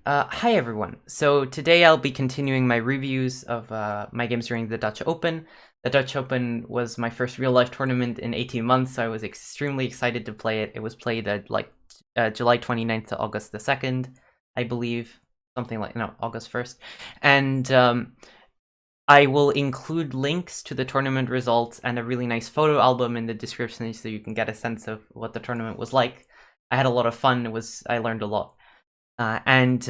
Hi everyone. So today I'll be continuing my reviews of my games during the Dutch Open. The Dutch Open was my first real life tournament in 18 months, so I was extremely excited to play it. It was played at July 29th to August the 2nd, I believe. Something like, no, August 1st. And I will include links to the tournament results and a really nice photo album in the description so you can get a sense of what the tournament was like. I had a lot of fun. I learned a lot. And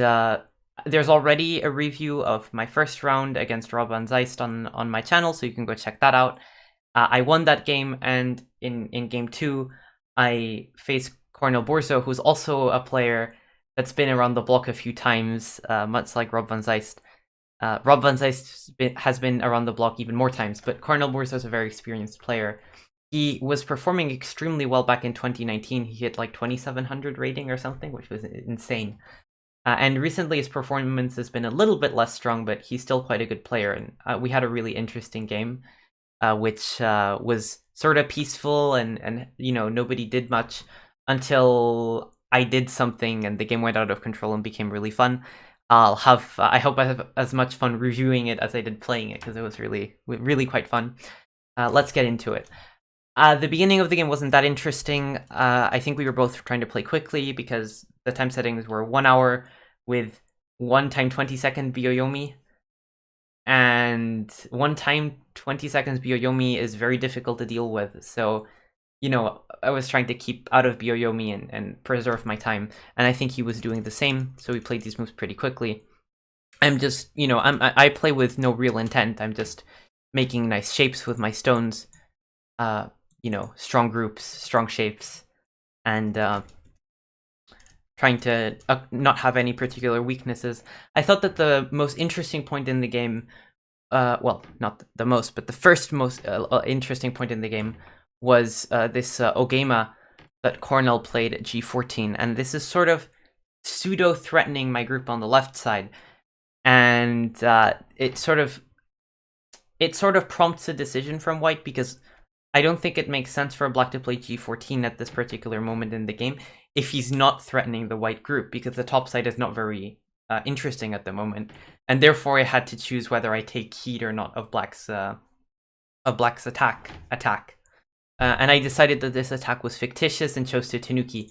there's already a review of my first round against Rob van Zeist on my channel, so you can go check that out. I won that game, and in game 2, I faced Cornel Burzo, who's also a player that's been around the block a few times, much like Rob van Zeist. Rob van Zeist has been around the block even more times, but Cornel Burzo is a very experienced player. He was performing extremely well back in 2019. He hit like 2700 rating or something, which was insane. And recently his performance has been a little bit less strong, but he's still quite a good player. And we had a really interesting game, which was sort of peaceful and nobody did much until I did something and the game went out of control and became really fun. I hope I have as much fun reviewing it as I did playing it, because it was really quite fun. Let's get into it. The beginning of the game wasn't that interesting. I think we were both trying to play quickly because the time settings were 1 hour with 1 time 20-second Byoyomi. And 1 time 20 seconds Byoyomi is very difficult to deal with. So, I was trying to keep out of Byoyomi and preserve my time. And I think he was doing the same. So we played these moves pretty quickly. I'm just, I play with no real intent. I'm just making nice shapes with my stones. Strong groups, strong shapes, and trying to not have any particular weaknesses. I thought that the most interesting point in the game, well, not the most, but the first most interesting point in the game was this Ogema that Cornel played at G14, and this is sort of pseudo-threatening my group on the left side, and it sort of prompts a decision from White, because I don't think it makes sense for Black to play G14 at this particular moment in the game if he's not threatening the White group, because the top side is not very interesting at the moment, and therefore I had to choose whether I take heed or not of Black's attack. And I decided that this attack was fictitious and chose to Tanuki.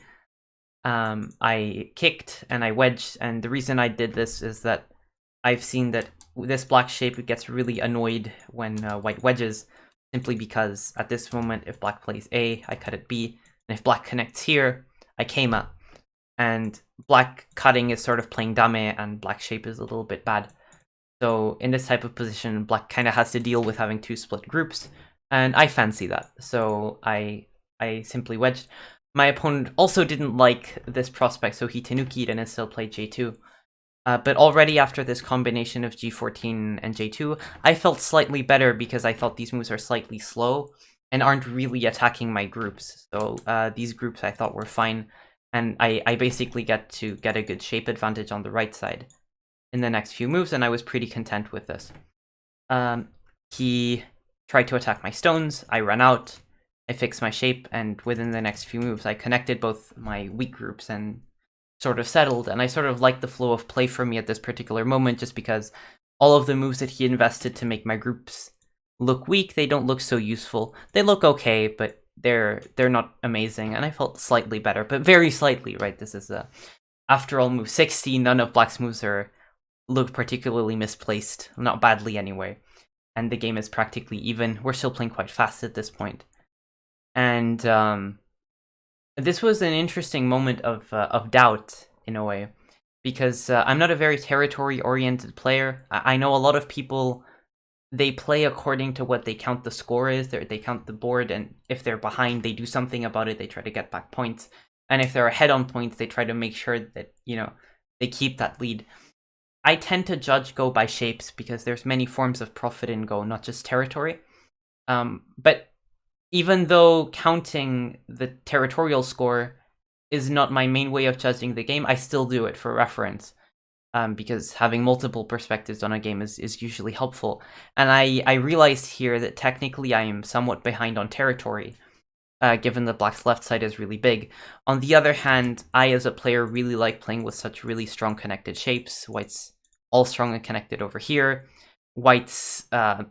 I kicked and I wedged, and the reason I did this is that I've seen that this Black shape gets really annoyed when White wedges, simply because at this moment, if Black plays A, I cut at B, and if Black connects here, I Keima. And Black cutting is sort of playing Dame, and Black shape is a little bit bad. So in this type of position, Black kind of has to deal with having 2 split groups, and I fancy that. So I simply wedged. My opponent also didn't like this prospect, so he Tanuki'd and still played J2. But already after this combination of G14 and J2, I felt slightly better because I thought these moves are slightly slow and aren't really attacking my groups. So these groups I thought were fine, and I basically get to get a good shape advantage on the right side in the next few moves, and I was pretty content with this. He tried to attack my stones, I ran out, I fixed my shape, and within the next few moves I connected both my weak groups and sort of settled, and I sort of liked the flow of play for me at this particular moment, just because all of the moves that he invested to make my groups look weak, they don't look so useful. They look okay, but they're not amazing, and I felt slightly better, but very slightly, right? This is after all move 60, none of Black's moves look particularly misplaced, not badly anyway, and the game is practically even. We're still playing quite fast at this point, and this was an interesting moment of doubt, in a way, because I'm not a very territory-oriented player. I know a lot of people, they play according to what they count the score is. They count the board, and if they're behind, they do something about it. They try to get back points. And if they're ahead on points, they try to make sure that, they keep that lead. I tend to judge Go by shapes, because there's many forms of profit in Go, not just territory. But even though counting the territorial score is not my main way of judging the game, I still do it for reference, because having multiple perspectives on a game is usually helpful. And I realized here that technically I am somewhat behind on territory, given that black's left side is really big. On the other hand, I as a player really like playing with such really strong connected shapes. White's all strong and connected over here. White's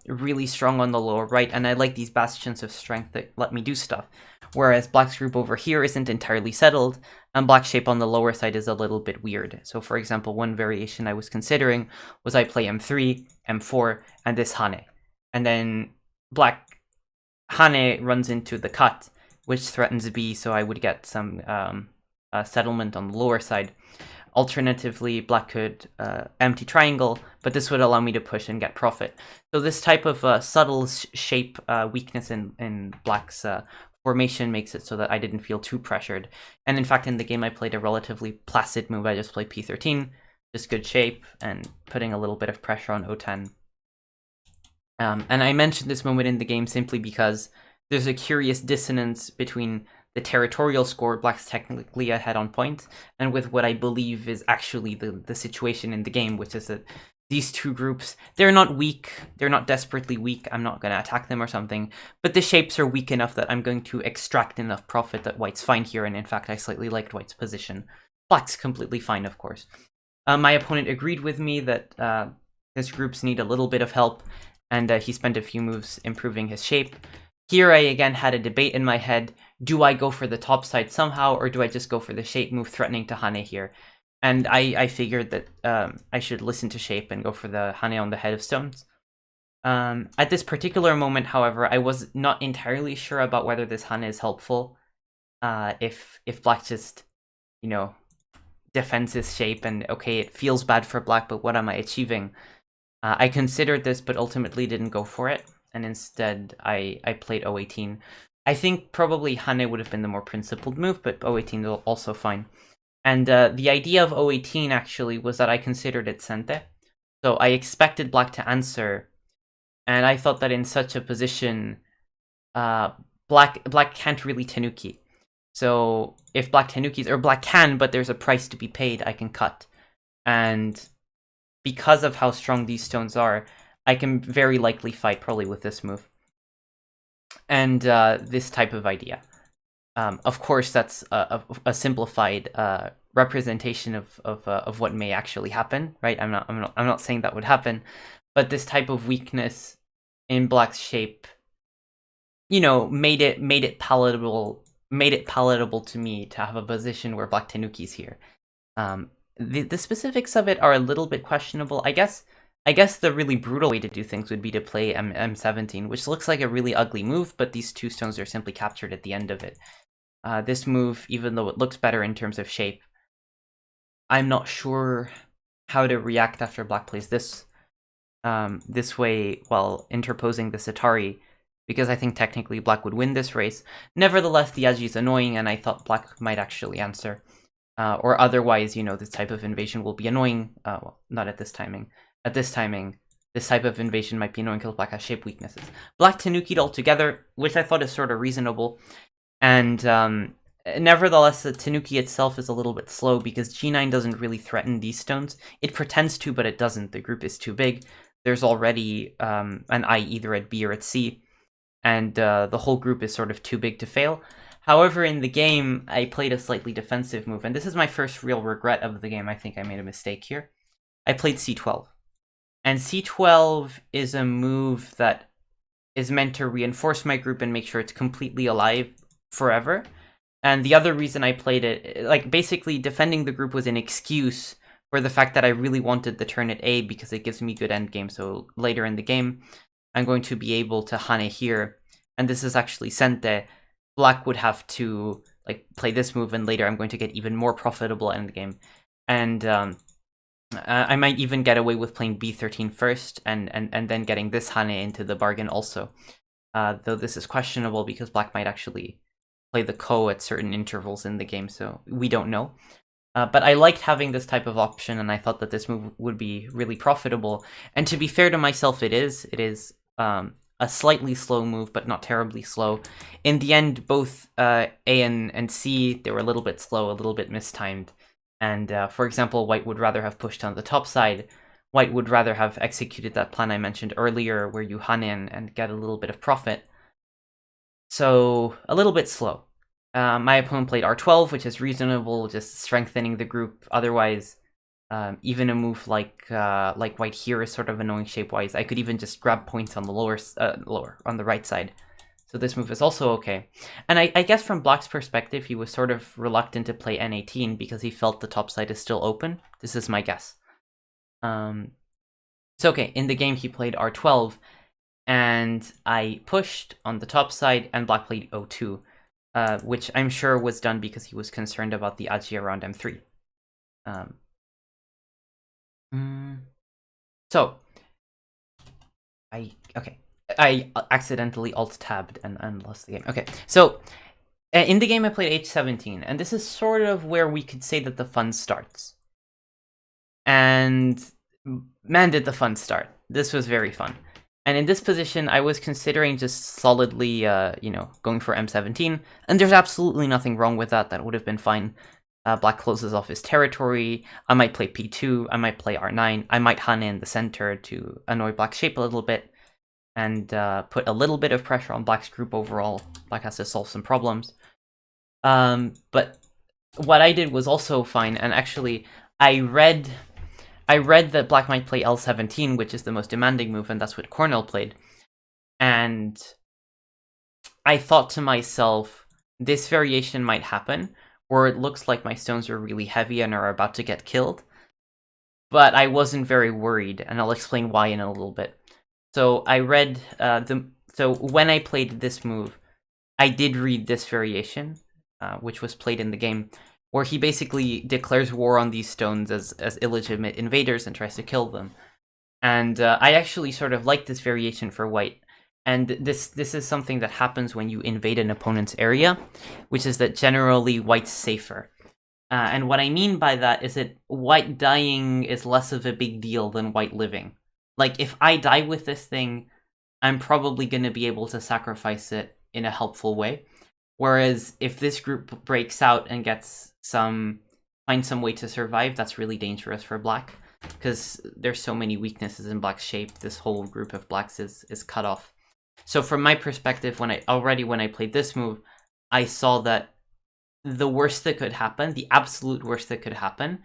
really strong on the lower right, and I like these bastions of strength that let me do stuff. Whereas black's group over here isn't entirely settled, and black's shape on the lower side is a little bit weird. So for example, one variation I was considering was I play m3, m4, and this Hane. And then black Hane runs into the cut, which threatens B, so I would get some settlement on the lower side. Alternatively, black could empty triangle, but this would allow me to push and get profit. So this type of subtle shape weakness in black's formation makes it so that I didn't feel too pressured. And in fact, in the game, I played a relatively placid move. I just played p13, just good shape, and putting a little bit of pressure on o10. And I mentioned this moment in the game simply because there's a curious dissonance between the territorial score, black's technically ahead on point, and with what I believe is actually the situation in the game, which is that these two groups, they're not weak, they're not desperately weak, I'm not going to attack them or something, but the shapes are weak enough that I'm going to extract enough profit that white's fine here, and in fact I slightly liked white's position. Black's completely fine, of course. My opponent agreed with me that his groups need a little bit of help, and he spent a few moves improving his shape. Here I again had a debate in my head. Do I go for the top side somehow, or do I just go for the shape move threatening to Hane here? And I figured that I should listen to shape and go for the Hane on the head of stones. At this particular moment, however, I was not entirely sure about whether this Hane is helpful. If black just, you know, defends his shape and, okay, it feels bad for black, but what am I achieving? I considered this, but ultimately didn't go for it. And instead, I played O18. I think probably Hane would have been the more principled move, but O18 is also fine. And the idea of O18 actually was that I considered it sente. So I expected black to answer, and I thought that in such a position, black can't really tenuki. So if black tenukis, or black can, but there's a price to be paid, I can cut. And because of how strong these stones are, I can very likely fight probably with this move. And this type of idea. Of course, that's a simplified representation of what may actually happen, right? I'm not saying that would happen, but this type of weakness in black's shape, you know, made it palatable to me to have a position where black tenukis here. The specifics of it are a little bit questionable. I guess the really brutal way to do things would be to play M17, which looks like a really ugly move, but these two stones are simply captured at the end of it. This move, even though it looks better in terms of shape, I'm not sure how to react after black plays this way while interposing this Atari, because I think technically black would win this race. Nevertheless, the Yaji is annoying, and I thought black might actually answer. Or otherwise, you know, this type of invasion will be annoying. Well, not at this timing. At this timing, this type of invasion might be annoying because black has shape weaknesses. Black tenuki'd altogether, which I thought is sort of reasonable. And nevertheless, the tenuki itself is a little bit slow because G9 doesn't really threaten these stones. It pretends to, but it doesn't. The group is too big. There's already an I either at B or at C, and the whole group is sort of too big to fail. However, in the game, I played a slightly defensive move, and this is my first real regret of the game. I think I made a mistake here. I played C12. And C12 is a move that is meant to reinforce my group and make sure it's completely alive forever. And the other reason I played it, like, basically defending the group was an excuse for the fact that I really wanted the turn at A because it gives me good endgame. So later in the game, I'm going to be able to Hane here. And this is actually sente. Black would have to, like, play this move, and later I'm going to get even more profitable endgame. And I might even get away with playing B13 first, and then getting this Hane into the bargain also. Though this is questionable because black might actually play the Ko at certain intervals in the game, so we don't know. But I liked having this type of option, and I thought that this move would be really profitable. And to be fair to myself, it is. It is a slightly slow move, but not terribly slow. In the end, both A and C, they were a little bit slow, a little bit mistimed. And for example, white would rather have pushed on the top side. White would rather have executed that plan I mentioned earlier, where you Hane and get a little bit of profit. So a little bit slow. My opponent played r12, which is reasonable, just strengthening the group. Otherwise, even a move like white here is sort of annoying shape-wise. I could even just grab points on the lower on the right side. So this move is also okay. And I guess from Black's perspective, he was sort of reluctant to play n18 because he felt the top side is still open. This is my guess. So okay, in the game he played r12, and I pushed on the top side, and Black played o2, which I'm sure was done because he was concerned about the agi around m3. So I accidentally alt-tabbed and lost the game. Okay, so in the game I played h17, and this is sort of where we could say that the fun starts. And man, did the fun start. This was very fun. And in this position, I was considering just solidly, going for m17, and there's absolutely nothing wrong with that. That would have been fine. Black closes off his territory. I might play p2, I might play r9, I might Hane in the center to annoy Black's shape a little bit, and put a little bit of pressure on Black's group overall. Black has to solve some problems. But what I did was also fine, and actually, I read that Black might play L17, which is the most demanding move, and that's what Cornel played. And I thought to myself, this variation might happen, where it looks like my stones are really heavy and are about to get killed. But I wasn't very worried, and I'll explain why in a little bit. So I read so when I played this move, I did read this variation, which was played in the game, where he basically declares war on these stones as illegitimate invaders and tries to kill them. And I actually sort of like this variation for white. And this is something that happens when you invade an opponent's area, which is that generally white's safer. And what I mean by that is that white dying is less of a big deal than white living. Like, if I die with this thing, I'm probably going to be able to sacrifice it in a helpful way. Whereas if this group breaks out and finds some way to survive, that's really dangerous for Black, because there's so many weaknesses in Black's shape. This whole group of Blacks is cut off. So from my perspective, when I played this move, I saw that the worst that could happen, the absolute worst that could happen,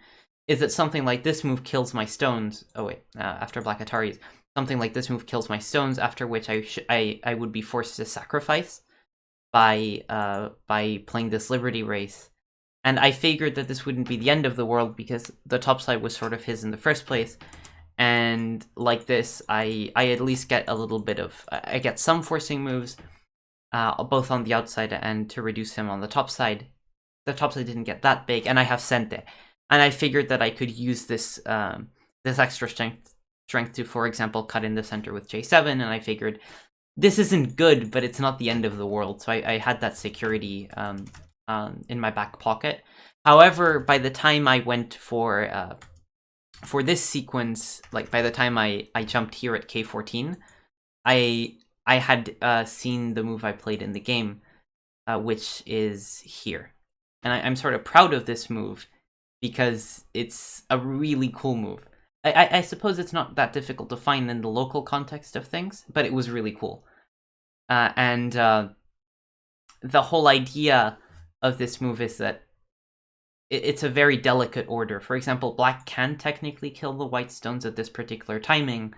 is that something like this move kills my stones. Oh wait, after Black Ataris, something like this move kills my stones, after which I would be forced to sacrifice by playing this Liberty race. And I figured that this wouldn't be the end of the world because the top side was sort of his in the first place. And like this, I at least get a little bit of... I get some forcing moves, both on the outside and to reduce him on the top side. The top side didn't get that big, and I have Sente. And I figured that I could use this this extra strength to, for example, cut in the center with J7, and I figured this isn't good, but it's not the end of the world. So I had that security in my back pocket. However, by the time I went for this sequence, like by the time I jumped here at K14, I had seen the move I played in the game, which is here. And I'm sort of proud of this move because it's a really cool move. I suppose it's not that difficult to find in the local context of things, but it was really cool. And the whole idea of this move is that it's a very delicate order. For example, Black can technically kill the white stones at this particular timing,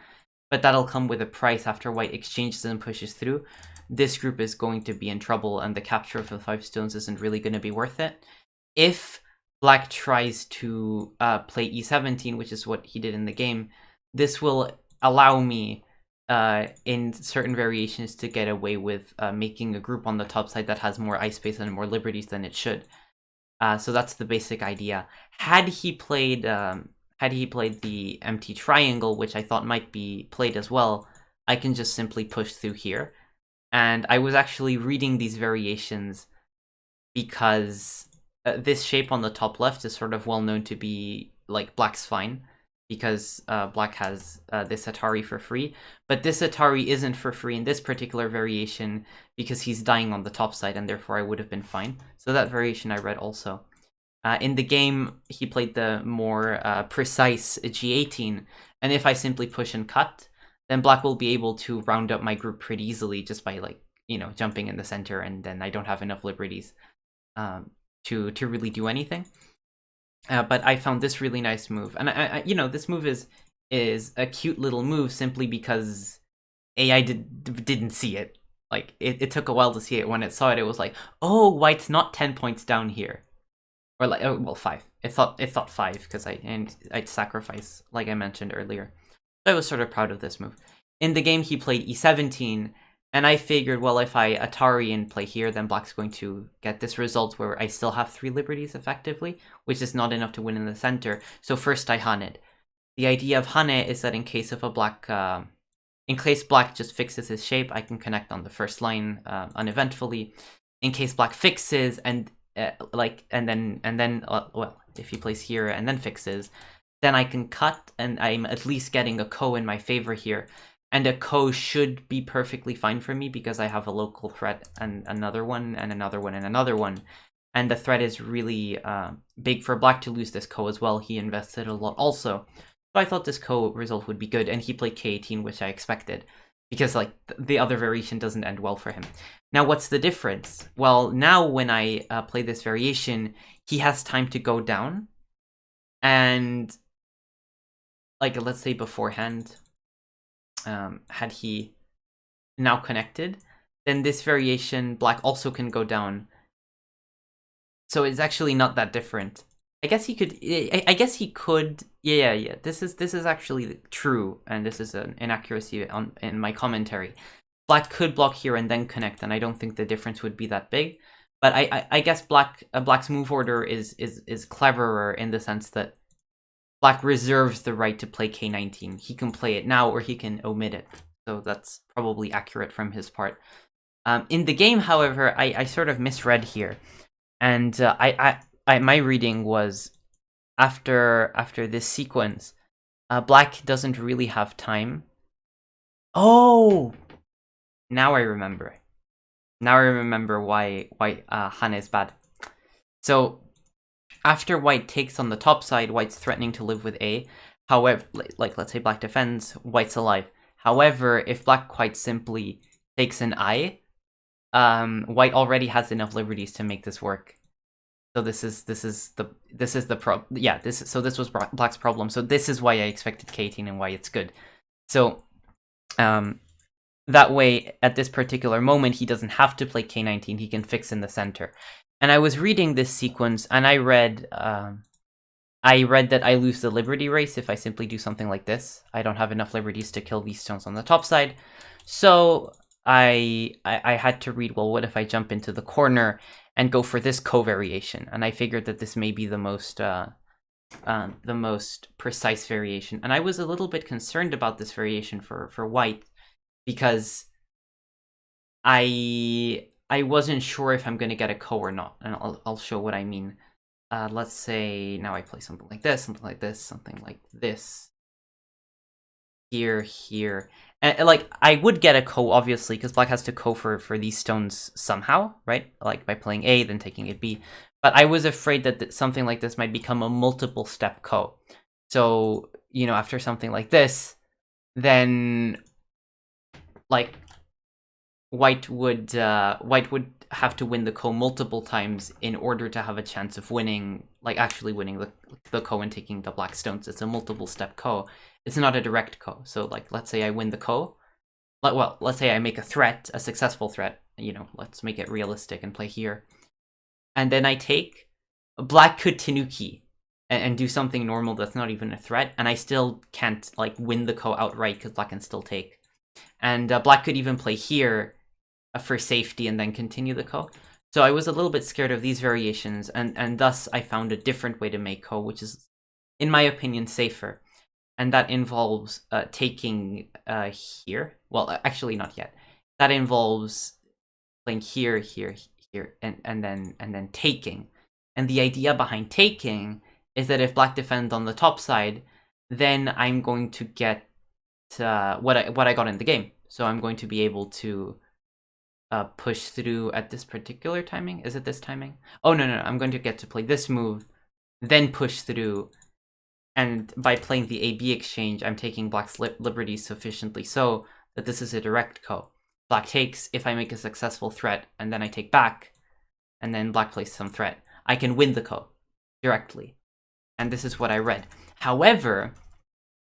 but that'll come with a price after white exchanges and pushes through. This group is going to be in trouble, and the capture of the 5 stones isn't really going to be worth it. If Black tries to play e17, which is what he did in the game, this will allow me, in certain variations, to get away with making a group on the top side that has more ice space and more liberties than it should. So that's the basic idea. Had he played the empty triangle, which I thought might be played as well, I can just simply push through here. And I was actually reading these variations because this shape on the top left is sort of well known to be, like, Black's fine, because Black has this Atari for free. But this Atari isn't for free in this particular variation because he's dying on the top side, and therefore I would have been fine. So that variation I read also. In the game, he played the more precise G18, and if I simply push and cut, then Black will be able to round up my group pretty easily just by, like, you know, jumping in the center, and then I don't have enough liberties to really do anything. But I found this really nice move, and I you know, this move is a cute little move simply because AI didn't see it. Like it took a while to see it. When it saw it, it was like, oh, white's not 10 points down here, or like, oh, well, 5. It thought 5 because I'd sacrifice, like I mentioned earlier. So I was sort of proud of this move. In the game, he played e17, and I figured, well, if I Atari and play here, then black's going to get this result where I still have 3 liberties effectively, which is not enough to win in the center. So first I Hane. The idea of Hane is that in case of a black, in case black just fixes his shape, I can connect on the first line uneventfully. In case black fixes and then well, if he plays here and then fixes, then I can cut, and I'm at least getting a ko in my favor here. And a ko should be perfectly fine for me because I have a local threat and another one and another one and another one. And the threat is really big for black to lose this ko as well. He invested a lot also. So I thought this ko result would be good, and he played k18, which I expected, because like the other variation doesn't end well for him. Now, what's the difference? Well, now when I play this variation, he has time to go down, and like let's say beforehand, had he now connected, then this variation black also can go down. So it's actually not that different. I guess he could. I guess he could. Yeah. This is actually true, and this is an inaccuracy in my commentary. Black could block here and then connect, and I don't think the difference would be that big. But I guess black's move order is cleverer in the sense that black reserves the right to play k19. He can play it now, or he can omit it. So that's probably accurate from his part. In the game, however, I sort of misread here, and my reading was after this sequence, black doesn't really have time. Oh, now I remember. Now I remember why Hane is bad. So after white takes on the top side, white's threatening to live with A. However, like let's say black defends, white's alive. However, if black quite simply takes an I, white already has enough liberties to make this work. So this is the problem. Yeah, this was black's problem. So this is why I expected k18 and why it's good. So that way, at this particular moment, he doesn't have to play k19. He can fix in the center. And I was reading this sequence, and I read that I lose the liberty race if I simply do something like this. I don't have enough liberties to kill these stones on the top side. So I had to read, well, what if I jump into the corner and go for this co-variation? And I figured that this may be the most precise variation. And I was a little bit concerned about this variation for white, because I wasn't sure if I'm going to get a ko or not, and I'll show what I mean. Let's say now I play something like this, something like this, something like this. Here. And like I would get a ko, obviously, because black has to ko for these stones somehow, right? Like by playing A, then taking a B. But I was afraid that something like this might become a multiple step ko. So, you know, after something like this, then like white would have to win the ko multiple times in order to have a chance of winning, like actually winning the ko and taking the black stones. It's a multiple step ko. It's not a direct ko. So like, let's say I win the ko. Well, let's say I make a threat, a successful threat. You know, let's make it realistic and play here. And then I take, black could tenuki and do something normal that's not even a threat, and I still can't like win the ko outright because black can still take. And black could even play here for safety and then continue the ko. So I was a little bit scared of these variations, and thus I found a different way to make ko, which is, in my opinion, safer. And that involves taking here. Well, actually not yet. That involves playing here, and then taking. And the idea behind taking is that if black defends on the top side, then I'm going to get what I got in the game. So I'm going to be able to push through at this particular timing. Is it this timing? Oh, no. I'm going to get to play this move, then push through. And by playing the AB exchange, I'm taking black's liberties sufficiently so that this is a direct ko. black takes. If I make a successful threat and then I take back, and then black plays some threat, I can win the ko directly. And this is what I read. However,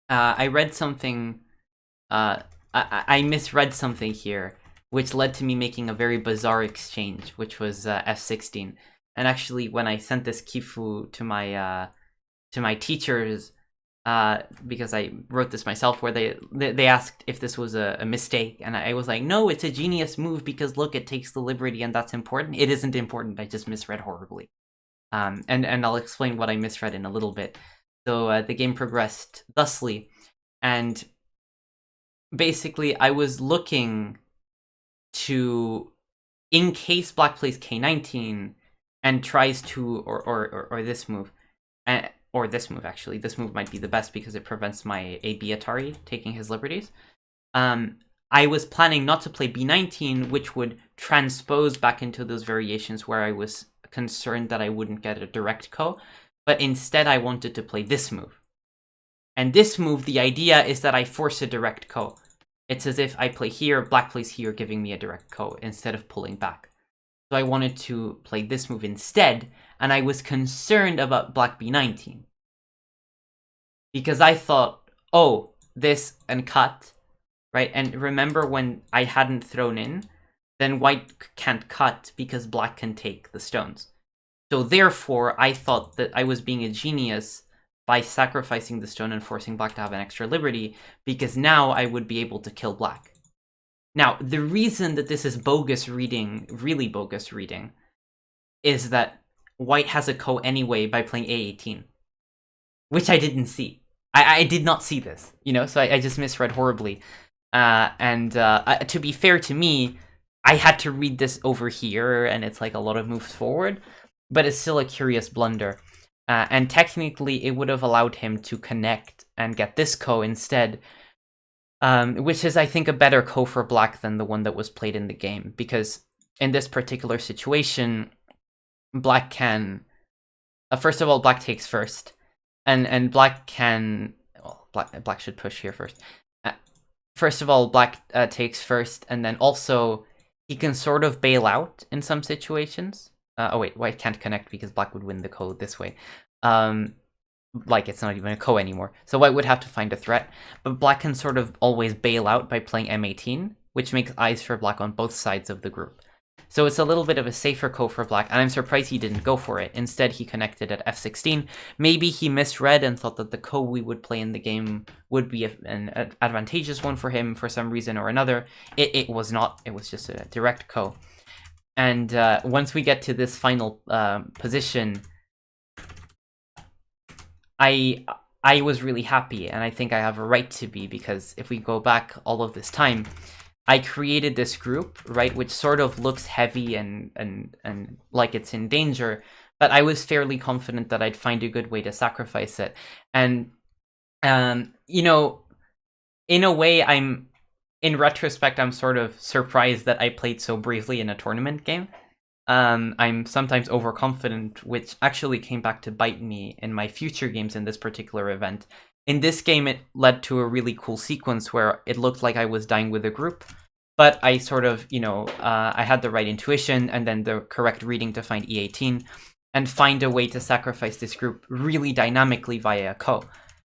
I read something, I misread something here, which led to me making a very bizarre exchange, which was f16. And actually, when I sent this kifu to my teachers, because I wrote this myself, where they asked if this was a mistake, and I was like, no, it's a genius move, because look, it takes the liberty, and that's important. It isn't important, I just misread horribly. And I'll explain what I misread in a little bit. So the game progressed thusly, and basically I was looking to, in case black plays k19 and tries to, or this move, or this move, actually. This move might be the best because it prevents my AB Atari taking his liberties. I was planning not to play b19, which would transpose back into those variations where I was concerned that I wouldn't get a direct ko, but instead I wanted to play this move. And this move, the idea is that I force a direct ko. It's as if I play here, black plays here, giving me a direct ko instead of pulling back. So I wanted to play this move instead, and I was concerned about black b19. Because I thought, oh, this and cut, right? And remember when I hadn't thrown in, then white can't cut because black can take the stones. So therefore, I thought that I was being a genius by sacrificing the stone and forcing black to have an extra liberty, because now I would be able to kill black. Now, the reason that this is bogus reading, really bogus reading, is that white has a ko anyway by playing a18, which I didn't see. I did not see this, you know, so I just misread horribly. To be fair to me, I had to read this over here, and it's like a lot of moves forward, but it's still a curious blunder. And technically, it would have allowed him to connect and get this ko instead, which is, I think, a better ko for black than the one that was played in the game, because in this particular situation, black can... first of all, black takes first, and black can... Well, black should push here first. First of all, black takes first, and then also he can sort of bail out in some situations. Oh wait, white can't connect because black would win the ko this way. Like, it's not even a ko anymore. So white would have to find a threat, but black can sort of always bail out by playing m18, which makes eyes for black on both sides of the group. So it's a little bit of a safer ko for black, and I'm surprised he didn't go for it. Instead, he connected at f16. Maybe he misread and thought that the ko we would play in the game would be an advantageous one for him for some reason or another. It was not. It was just a direct ko. And once we get to this final position, I was really happy, and I think I have a right to be, because if we go back all of this time, I created this group, right, which sort of looks heavy and like it's in danger, but I was fairly confident that I'd find a good way to sacrifice it. And, you know, in a way, in retrospect, I'm sort of surprised that I played so bravely in a tournament game. I'm sometimes overconfident, which actually came back to bite me in my future games in this particular event. In this game, it led to a really cool sequence where it looked like I was dying with a group, but I sort of, you know, I had the right intuition and then the correct reading to find E18 and find a way to sacrifice this group really dynamically via a ko.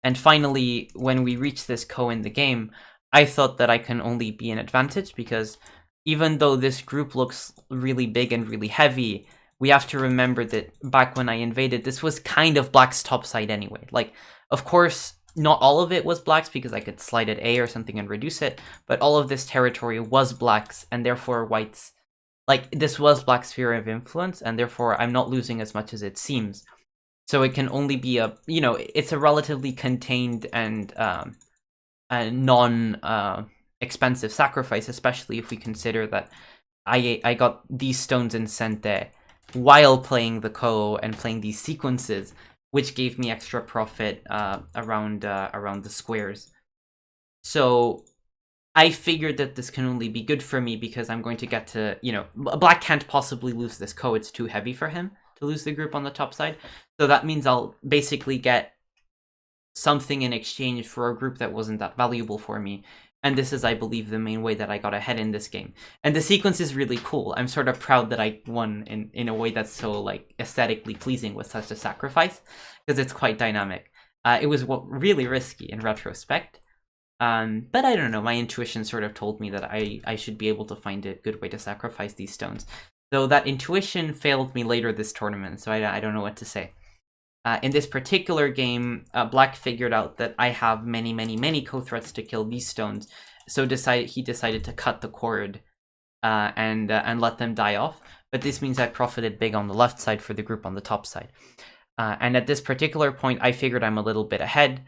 And finally, when we reach this ko in the game, I thought that I can only be an advantage, because even though this group looks really big and really heavy, we have to remember that back when I invaded, this was kind of black's top side anyway. Like, of course, not all of it was black's, because I could slide at A or something and reduce it, but all of this territory was black's, and therefore white's, like, this was black's sphere of influence, and therefore I'm not losing as much as it seems. So it can only be a, you know, it's a relatively contained and non-expensive sacrifice, especially if we consider that I got these stones in Sente while playing the ko and playing these sequences, which gave me extra profit around the squares. So I figured that this can only be good for me, because I'm going to get to, you know, black can't possibly lose this ko. It's too heavy for him to lose the group on the top side. So that means I'll basically get something in exchange for a group that wasn't that valuable for me, And this is, I believe, the main way that I got ahead in this game. And the sequence is really cool. I'm sort of proud that I won in a way that's so like aesthetically pleasing with such a sacrifice, because it's quite dynamic. It was really risky in retrospect, but I don't know. My intuition sort of told me that I should be able to find a good way to sacrifice these stones. Though that intuition failed me later this tournament, so I don't know what to say. In this particular game, Black figured out that I have many co-threats to kill these stones, so he decided to cut the cord and let them die off. But this means I profited big on the left side for the group on the top side. And at this particular point, I figured I'm a little bit ahead.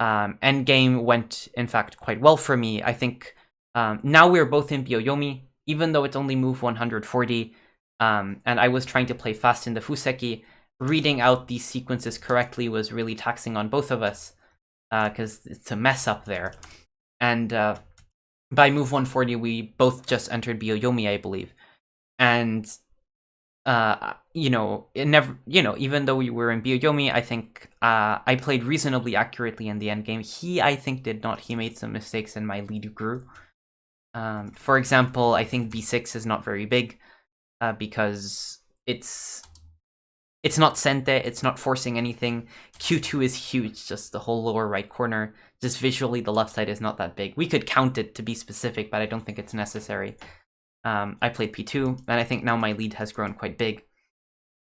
Endgame went, in fact, quite well for me. I think now we're both in Byoyomi, even though it's only move 140, and I was trying to play fast in the Fuseki. Reading out these sequences correctly was really taxing on both of us, because it's a mess up there. And by move 140, we both just entered Byoyomi, I believe. And even though we were in Byoyomi, I think I played reasonably accurately in the endgame. He, I think, did not. He made some mistakes and my lead grew. For example, I think B6 is not very big, because it's not sente, it's not forcing anything. Q2 is huge, just the whole lower right corner. Just visually, the left side is not that big. We could count it to be specific, but I don't think it's necessary. I played P2, and I think now my lead has grown quite big.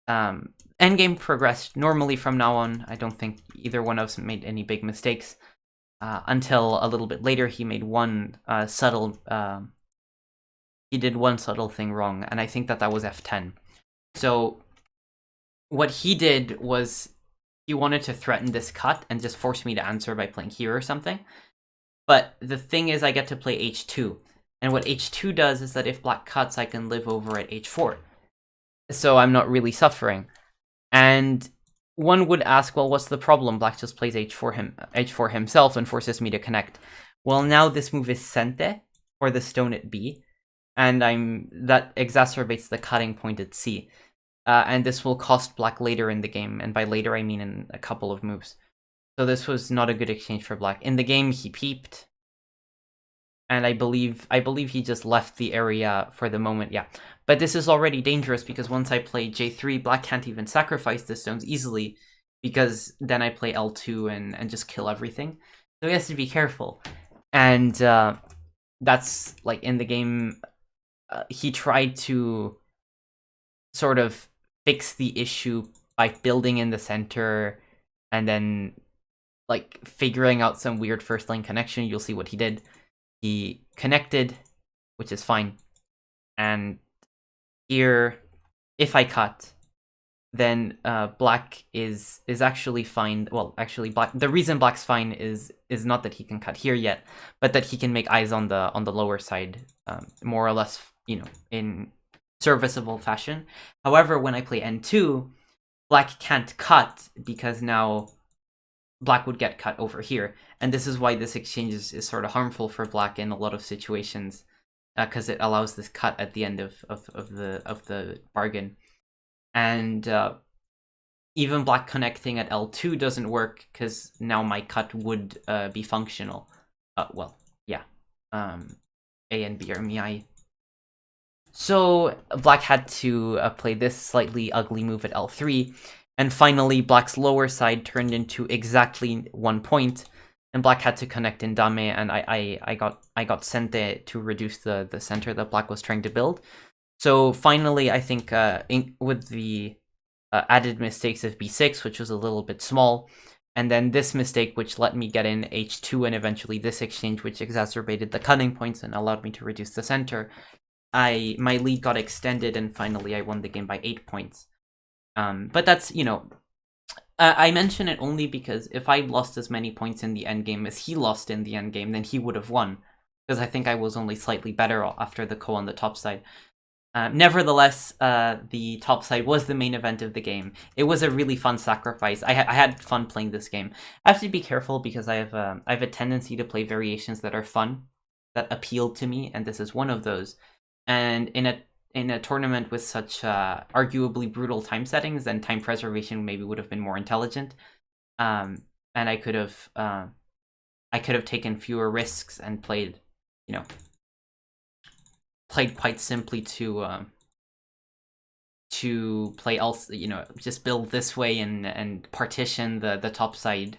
Endgame progressed normally from now on. I don't think either one of us made any big mistakes. Until a little bit later, he made one subtle... he did one subtle thing wrong, and I think that was F10. So what he did was he wanted to threaten this cut and just force me to answer by playing here or something. But the thing is, I get to play H2. And what H2 does is that if Black cuts, I can live over at H4. So I'm not really suffering. And one would ask, well, what's the problem? Black just plays H4 himself and forces me to connect. Well, now this move is sente, for the stone at B. And that exacerbates the cutting point at C. And this will cost Black later in the game. And by later, I mean in a couple of moves. So this was not a good exchange for Black. In the game, he peeped. And I believe he just left the area for the moment, yeah. But this is already dangerous, because once I play J3, Black can't even sacrifice the stones easily, because then I play L2 and just kill everything. So he has to be careful. And that's, like, in the game, he tried to sort of fix the issue by building in the center, and then, like, figuring out some weird first lane connection. You'll see what he did. He connected, which is fine. And here, if I cut, then Black is actually fine. Well, actually, Black. The reason Black's fine is not that he can cut here yet, but that he can make eyes on the lower side, more or less, in serviceable fashion. However, when I play N2, Black can't cut, because now Black would get cut over here. And this is why this exchange is sort of harmful for Black in a lot of situations, because it allows this cut at the end of the bargain. And even Black connecting at L2 doesn't work, because now my cut would be functional. Well, yeah. A and B are miai. So Black had to play this slightly ugly move at L3, and finally Black's lower side turned into exactly 1 point, and Black had to connect in Dame, and I got Sente to reduce the center that Black was trying to build. So finally, I think with the added mistakes of B6, which was a little bit small, and then this mistake, which let me get in H2, and eventually this exchange, which exacerbated the cutting points and allowed me to reduce the center, my lead got extended, and finally I won the game by 8 points. But that's, I mention it only because if I lost as many points in the endgame as he lost in the endgame, then he would have won, because I think I was only slightly better after the ko on the top side. Nevertheless, the top side was the main event of the game. It was a really fun sacrifice. I had fun playing this game. I have to be careful, because I have a tendency to play variations that are fun, that appeal to me, and this is one of those. And in a tournament with such arguably brutal time settings, then time preservation maybe would have been more intelligent. And I could have I could have taken fewer risks and played, played quite simply to play also, just build this way and partition the top side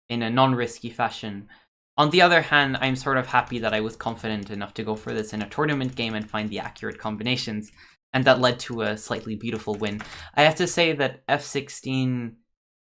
in a non-risky fashion. On the other hand, I'm sort of happy that I was confident enough to go for this in a tournament game and find the accurate combinations, and that led to a slightly beautiful win. I have to say that f16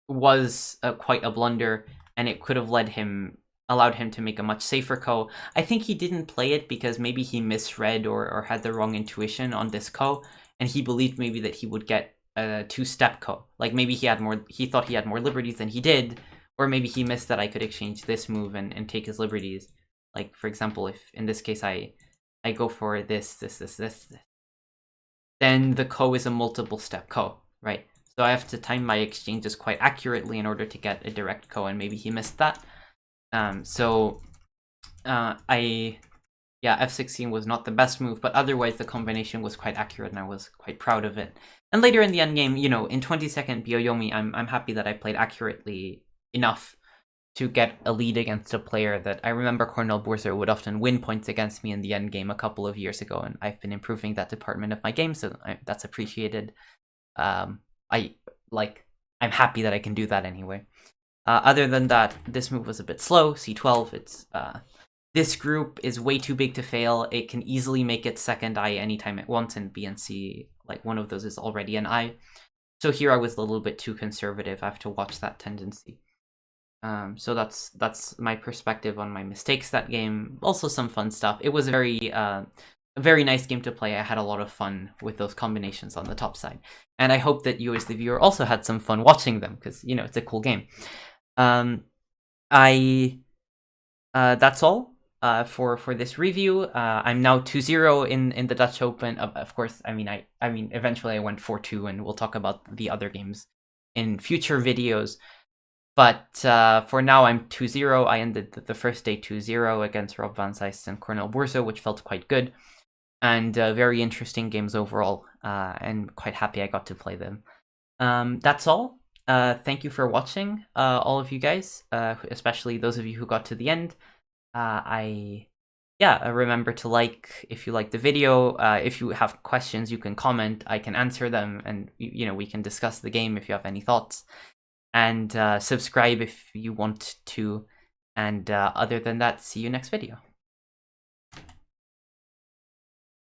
was quite a blunder, and it could have allowed him to make a much safer ko. I think he didn't play it because maybe he misread or had the wrong intuition on this ko, and he believed maybe that he would get a two-step ko. Like maybe he thought he had more liberties than he did, or maybe he missed that I could exchange this move and take his liberties. Like, for example, if in this case I go for this, then the ko is a multiple step ko, right? So I have to time my exchanges quite accurately in order to get a direct ko, and maybe he missed that. F16 was not the best move, but otherwise the combination was quite accurate and I was quite proud of it. And later in the endgame, in 22nd Byoyomi, I'm happy that I played accurately enough to get a lead against a player that I remember Cornel Burzo would often win points against me in the endgame a couple of years ago, and I've been improving that department of my game, so that's appreciated. I'm happy that I can do that anyway. Other than that, this move was a bit slow. C12, it's this group is way too big to fail. It can easily make its second eye anytime it wants, and B and C, like one of those is already an eye. So here I was a little bit too conservative. I have to watch that tendency. So that's my perspective on my mistakes that game. Also some fun stuff. It was a very nice game to play. I had a lot of fun with those combinations on the top side. And I hope that you as the viewer also had some fun watching them, because, it's a cool game. That's all for this review. I'm now 2-0 in the Dutch Open. Of course, I mean eventually I went 4-2, and we'll talk about the other games in future videos. But for now, I'm 2-0. I ended the first day 2-0 against Rob Van Zeist and Cornel Burzo, which felt quite good. And very interesting games overall, and quite happy I got to play them. That's all. Thank you for watching, all of you guys, especially those of you who got to the end. Remember to like if you like the video. If you have questions, you can comment. I can answer them, and we can discuss the game if you have any thoughts. And subscribe if you want to. And other than that, see you next video.